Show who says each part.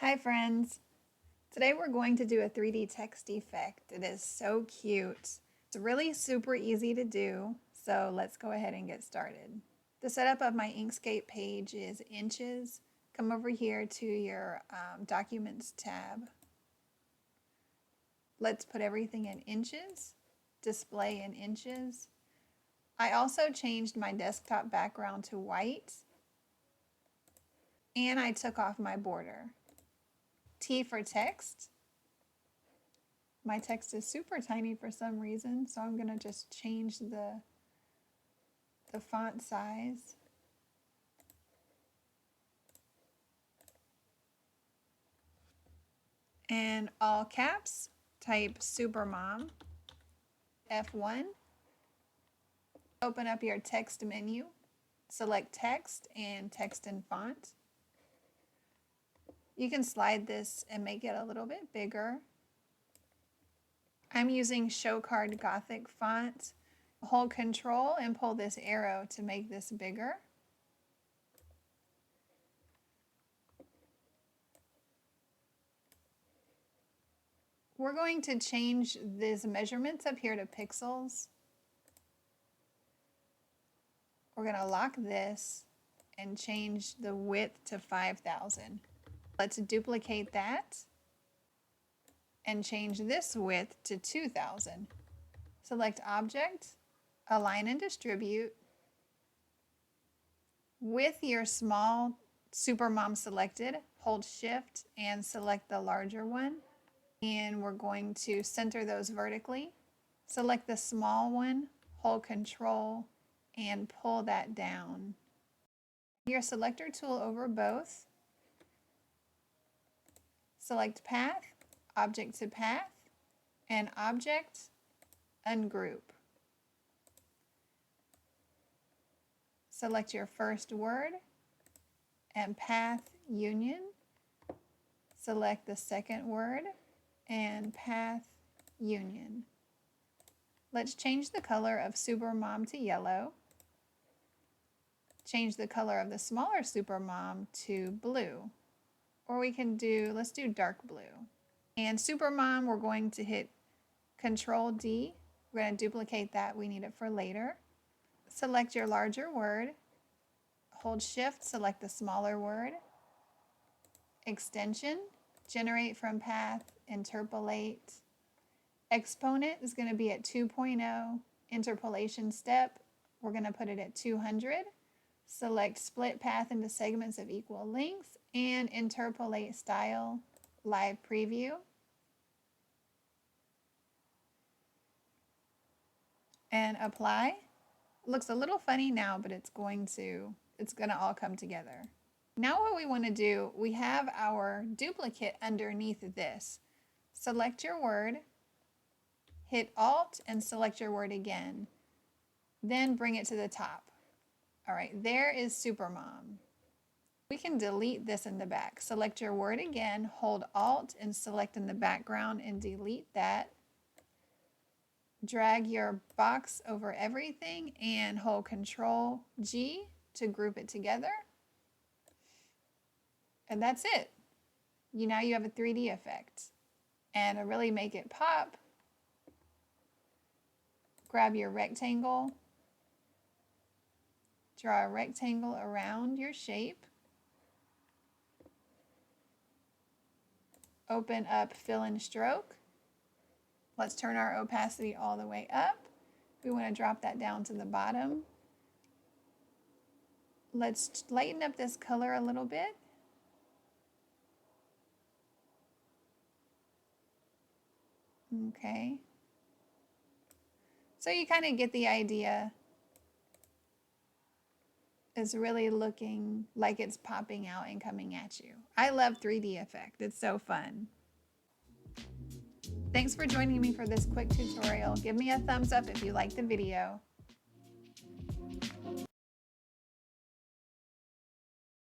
Speaker 1: Hi friends! Today we're going to do a 3D text effect. It is so cute. It's really super easy to do, so let's go ahead and get started. The setup of my Inkscape page is inches. Come over here to your Documents tab. Let's put everything in inches, display in inches. I also changed my desktop background to white, and I took off my border. T for text. My text is super tiny for some reason, so I'm going to just change the font size. And all caps, type Supermom. F1. Open up your text menu. Select text and text and font. You can slide this and make it a little bit bigger. I'm using Show Card Gothic font. Hold Control and pull this arrow to make this bigger. We're going to change these measurements up here to pixels. We're going to lock this and change the width to 5,000. Let's duplicate that and change this width to 2,000. Select Object, Align and Distribute. With your small Supermom selected, hold Shift and select the larger one. And we're going to center those vertically. Select the small one, hold Control, and pull that down. Your selector tool over both. Select Path, Object to Path, and Object, Ungroup. Select your first word and Path Union. Select the second word and Path Union. Let's change the color of Supermom to yellow. Change the color of the smaller Supermom to blue. Or we can do, let's do dark blue. And Supermom, we're going to hit Control D. We're going to duplicate that. We need it for later. Select your larger word. Hold Shift, select the smaller word. Extension, generate from path, interpolate. Exponent is going to be at 2.0. Interpolation step, we're going to put it at 200. Select split path into segments of equal length and interpolate style, live preview. And apply. Looks a little funny now, but it's going to all come together. Now what we want to do, we have our duplicate underneath this. Select your word, hit Alt and select your word again. Then bring it to the top. All right, there is Supermom. We can delete this in the back. Select your word again, hold Alt and select in the background and delete that. Drag your box over everything and hold Control G to group it together. And that's it. Now you have a 3D effect. And to really make it pop, grab your rectangle, draw a rectangle around your shape, open up Fill and Stroke. Let's turn our opacity all the way up. We want to drop that down to the bottom. Let's lighten up this color a little bit. Okay. So you kind of get the idea. It's really looking like it's popping out and coming at you. I love 3D effect. It's so fun. Thanks for joining me for this quick tutorial. Give me a thumbs up if you liked the video.